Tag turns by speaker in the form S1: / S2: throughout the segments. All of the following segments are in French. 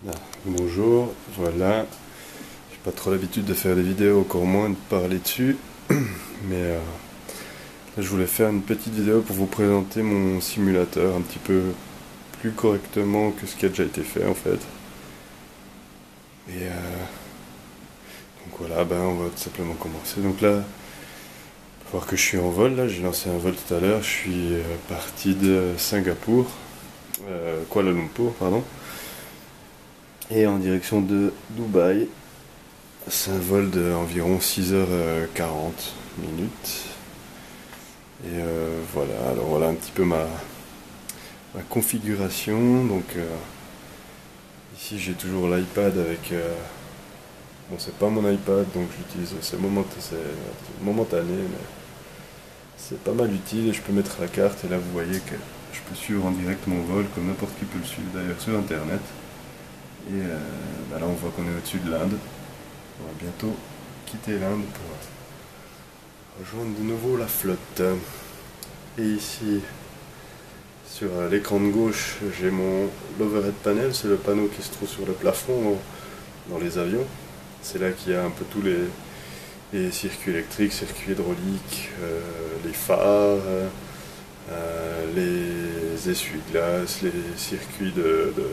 S1: Ah, bonjour, voilà. J'ai pas trop l'habitude de faire des vidéos, encore moins de parler dessus. Mais là, je voulais faire une petite vidéo pour vous présenter mon simulateur un petit peu plus correctement que ce qui a déjà été fait en fait. Et donc voilà, on va tout simplement commencer. Donc là, faut voir que je suis en vol. Là, j'ai lancé un vol tout à l'heure. Je suis parti de Singapour, Kuala Lumpur, pardon, et en direction de Dubaï. C'est un vol d'environ 6h40 minutes. Et voilà, alors voilà un petit peu ma configuration. Donc ici j'ai toujours l'iPad avec... bon, c'est pas mon iPad, donc j'utilise, c'est momentané, mais c'est pas mal utile et je peux mettre la carte. Et là vous voyez que je peux suivre en direct mon vol comme n'importe qui peut le suivre d'ailleurs sur internet. Et là on voit qu'on est au-dessus de l'Inde. On va bientôt quitter l'Inde pour rejoindre de nouveau la flotte. Et ici, sur l'écran de gauche, j'ai mon l'overhead panel, c'est le panneau qui se trouve sur le plafond dans les avions. C'est là qu'il y a un peu tous les circuits électriques, circuits hydrauliques, les phares, les essuie-glaces, les circuits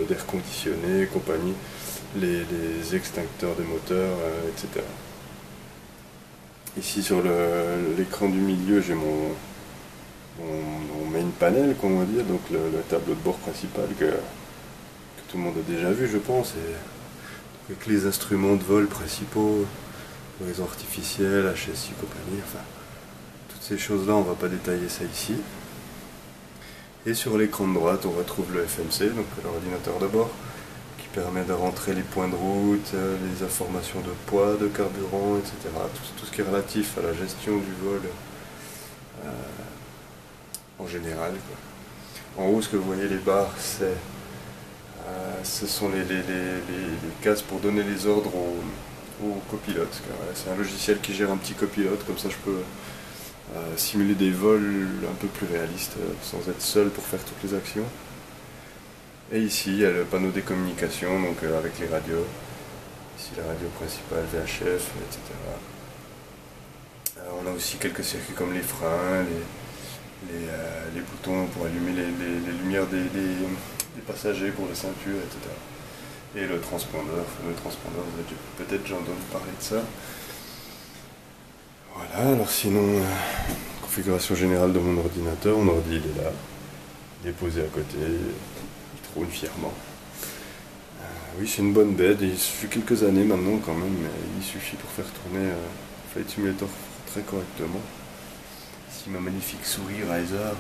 S1: d'air conditionné et compagnie, les extincteurs des moteurs, etc. Ici sur l'écran du milieu, j'ai mon main panel, comme on va dire, donc le tableau de bord principal que tout le monde a déjà vu, je pense, et avec les instruments de vol principaux, horizon artificiel, HSI, compagnie, enfin, toutes ces choses-là, on va pas détailler ça ici. Et sur l'écran de droite, on retrouve le FMC, donc l'ordinateur de bord, qui permet de rentrer les points de route, les informations de poids, de carburant, etc. Tout ce qui est relatif à la gestion du vol en général, quoi. En haut, ce que vous voyez, les barres, ce sont les cases pour donner les ordres au copilote. C'est un logiciel qui gère un petit copilote, comme ça je peux simuler des vols un peu plus réalistes, sans être seul pour faire toutes les actions. Et ici, il y a le panneau des communications, donc avec les radios. Ici, la radio principale, VHF, etc. On a aussi quelques circuits comme les freins, les boutons pour allumer les lumières des passagers pour les ceintures, etc. Et le transpondeur, vous avez peut-être déjà entendu parler de ça. Voilà, alors sinon, configuration générale de mon ordinateur, mon ordi il est là, il est posé à côté, il trône fièrement. Oui, c'est une bonne bête, il suffit quelques années maintenant quand même, mais il suffit pour faire tourner Flight Simulator très correctement. Ici ma magnifique souris Razer,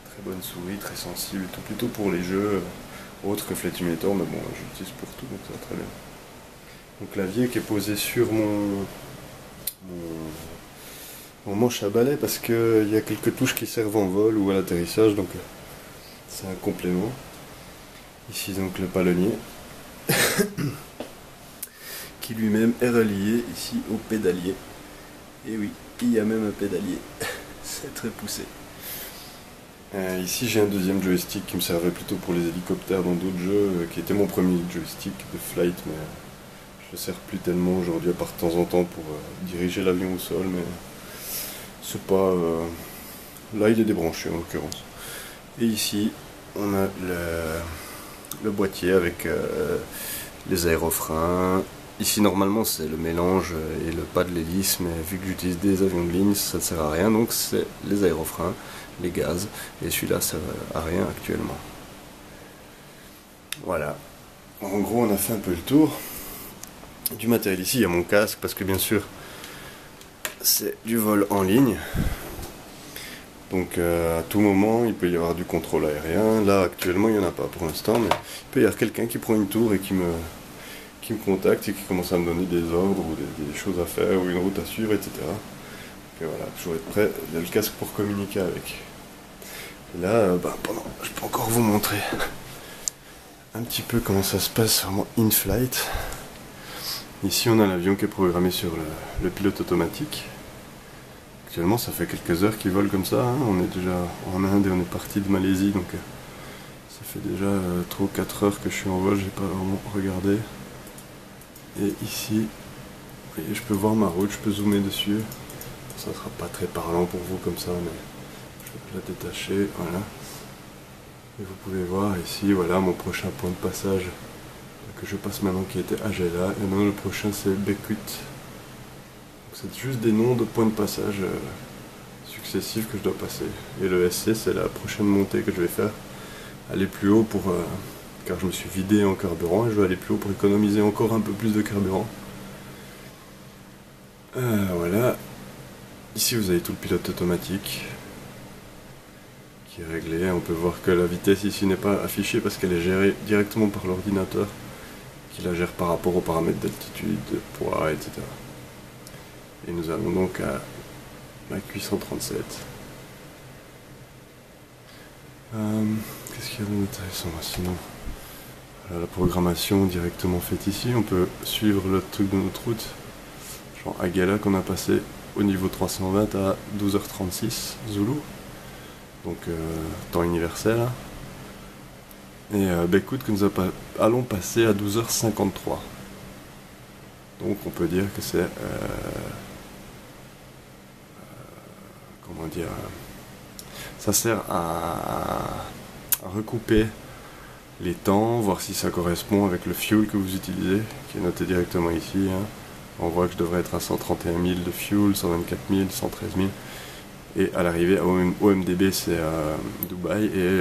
S1: très bonne souris, très sensible, tout plutôt pour les jeux autres que Flight Simulator, mais bon, j'utilise pour tout, donc ça va très bien. Mon clavier qui est posé sur mon manche à balai parce qu'il y a quelques touches qui servent en vol ou à l'atterrissage, donc c'est un complément. Ici donc le palonnier qui lui-même est relié ici au pédalier. Et oui, il y a même un pédalier, c'est très poussé. Ici j'ai un deuxième joystick qui me servait plutôt pour les hélicoptères dans d'autres jeux, qui était mon premier joystick de flight, mais je le sers plus tellement aujourd'hui, à part de temps en temps pour diriger l'avion au sol, mais c'est pas... là il est débranché en l'occurrence. Et ici on a le boîtier avec les aérofreins. Ici normalement c'est le mélange et le pas de l'hélice, mais vu que j'utilise des avions de ligne ça ne sert à rien, donc c'est les aérofreins, les gaz, et celui-là sert à rien actuellement. Voilà, en gros on a fait un peu le tour du matériel. Ici il y a mon casque parce que bien sûr c'est du vol en ligne. Donc à tout moment il peut y avoir du contrôle aérien. Là actuellement il n'y en a pas pour l'instant, mais il peut y avoir quelqu'un qui prend une tour et qui me contacte et qui commence à me donner des ordres ou des choses à faire ou une route à suivre, etc. Et voilà, toujours être prêt. Il y a le casque pour communiquer avec. Et là, je peux encore vous montrer un petit peu comment ça se passe vraiment in-flight. Ici on a l'avion qui est programmé sur le pilote automatique. Actuellement ça fait quelques heures qu'il vole comme ça, hein. On est déjà en Inde et on est parti de Malaisie, donc Ça fait déjà 3 ou 4 heures que je suis en vol, j'ai pas vraiment regardé. Et ici, vous voyez, je peux voir ma route, je peux zoomer dessus. Ça sera pas très parlant pour vous comme ça, mais je vais la détacher, voilà. Et vous pouvez voir ici, voilà, mon prochain point de passage que je passe maintenant qui était Agela. Et maintenant le prochain c'est Bekut. C'est juste des noms de points de passage successifs que je dois passer. Et le SC c'est la prochaine montée que je vais faire. Aller plus haut pour... car je me suis vidé en carburant et je vais aller plus haut pour économiser encore un peu plus de carburant. Voilà. Ici vous avez tout le pilote automatique qui est réglé. On peut voir que la vitesse ici n'est pas affichée parce qu'elle est gérée directement par l'ordinateur qui la gère par rapport aux paramètres d'altitude, de poids, etc. Et nous allons donc à Mach 837. Qu'est-ce qu'il y a d'intéressant sinon? Voilà, la programmation directement faite ici. On peut suivre le truc de notre route. Genre Agela qu'on a passé au niveau 320 à 12h36 Zulu. Donc temps universel. Et Bekut que nous allons passer à 12h53. Donc on peut dire que c'est... comment dire... ça sert à recouper les temps, voir si ça correspond avec le fuel que vous utilisez, qui est noté directement ici. Hein. On voit que je devrais être à 131 000 de fuel, 124 000, 113 000. Et à l'arrivée au MDB c'est à Dubaï. Et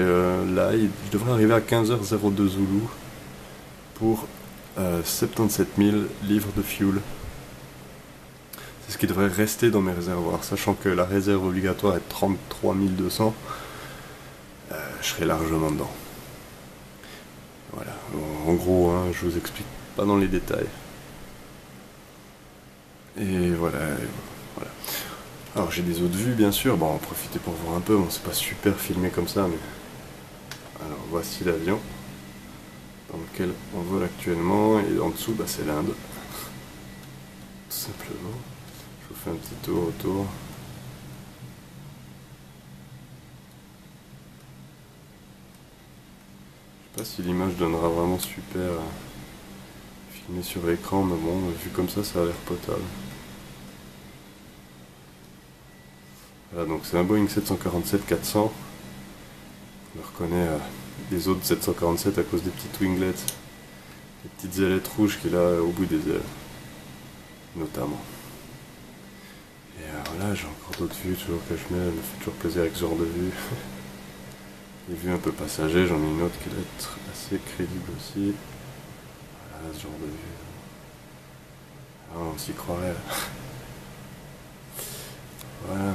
S1: là, je devrais arriver à 15h02 Zulu pour 77 000 livres de fuel. C'est ce qui devrait rester dans mes réservoirs, sachant que la réserve obligatoire est 33 200. Je serai largement dedans. Voilà, en gros, hein, je vous explique pas dans les détails. Et voilà. Alors j'ai des autres vues bien sûr, bon en profiter pour voir un peu, bon c'est pas super filmé comme ça, mais... Alors voici l'avion dans lequel on vole actuellement, et en dessous bah, c'est l'Inde. Tout simplement. Je vous fais un petit tour autour. Je sais pas si l'image donnera vraiment super filmé sur l'écran, mais bon, vu comme ça a l'air potable. Voilà, donc c'est un Boeing 747-400. On reconnaît les autres 747 à cause des petites winglets, les petites ailettes rouges qu'il a au bout des ailes, notamment. Et voilà, j'ai encore d'autres vues toujours que je mets, elle me fait toujours plaisir avec ce genre de vue. Les vues un peu passagers, j'en ai une autre qui doit être assez crédible aussi. Voilà, ce genre de vue. Ah, on s'y croirait là. Voilà.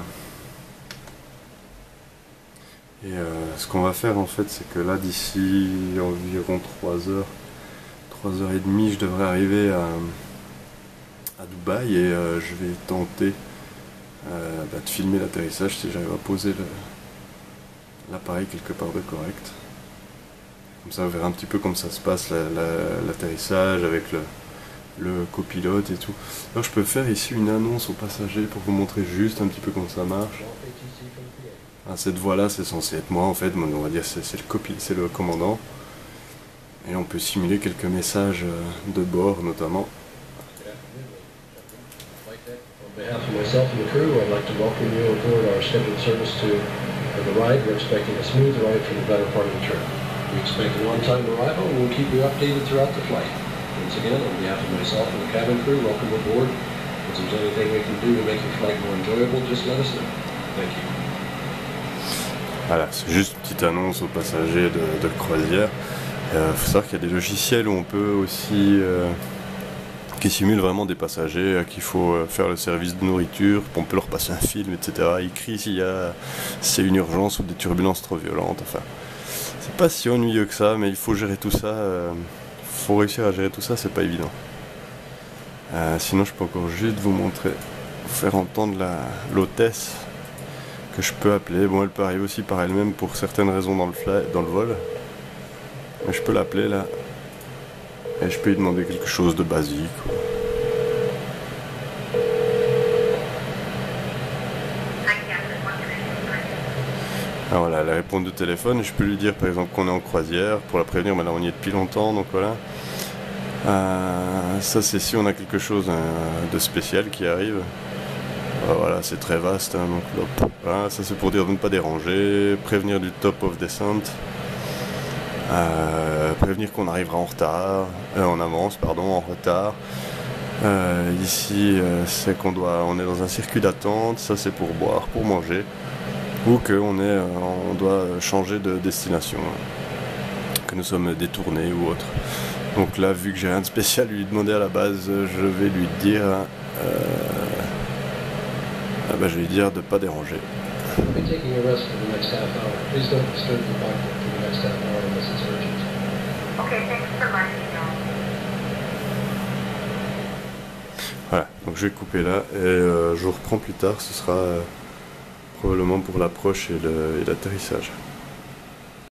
S1: Et ce qu'on va faire en fait, c'est que là d'ici environ 3 heures, 3h30, je devrais arriver à Dubaï et je vais tenter de filmer l'atterrissage si j'arrive à poser l'appareil quelque part de correct. Comme ça, vous verrez un petit peu comme ça se passe l'atterrissage avec le copilote et tout. Alors je peux faire ici une annonce aux passagers pour vous montrer juste un petit peu comment ça marche. Ah, cette voix-là, c'est censé être moi en fait, on va dire c'est le commandant. Et on peut simuler quelques messages de bord notamment.
S2: On behalf of myself and the crew, I'd like to welcome you aboard our scheduled service to the ride. We're expecting a smooth ride for the better part of the trip. We expect an on-time arrival and we'll keep you updated throughout the flight. Once again, on behalf of myself and the cabin crew, welcome aboard. If there's anything we can do to make your flight more enjoyable, just let us know. Thank you.
S1: Voilà, c'est juste une petite annonce aux passagers de croisière. Faut savoir qu'il y a des logiciels où on peut aussi qui simulent vraiment des passagers à qui il faut faire le service de nourriture, on peut leur passer un film, etc. Ils crient s'il c'est une urgence ou des turbulences trop violentes. Enfin, c'est pas si ennuyeux que ça, mais il faut gérer tout ça. Faut réussir à gérer tout ça, c'est pas évident. Sinon, je peux encore juste vous montrer, vous faire entendre l'hôtesse que je peux appeler. Bon, elle peut arriver aussi par elle-même pour certaines raisons dans le vol. Mais je peux l'appeler là. Et je peux lui demander quelque chose de basique. Alors voilà, elle répond de téléphone, je peux lui dire par exemple qu'on est en croisière, pour la prévenir, mais là on y est depuis longtemps, donc voilà. Ça c'est si on a quelque chose de spécial qui arrive. Voilà, c'est très vaste, hein, donc hop, voilà, ça c'est pour dire de ne pas déranger, prévenir du top of descent, prévenir qu'on arrivera en retard, en avance, pardon, en retard. Ici, c'est on est dans un circuit d'attente, ça c'est pour boire, pour manger, ou on doit changer de destination, que nous sommes détournés ou autre. Donc là, vu que j'ai rien de spécial à lui demander à la base, je vais lui dire de ne pas déranger.
S2: We'll be taking a rest for the next half hour. Please don't disturb the cockpit for the next half hour unless it's urgent.
S3: Okay, thanks for letting me know.
S1: Voilà, donc je vais couper là et je vous reprends plus tard, ce sera probablement pour l'approche et l'atterrissage.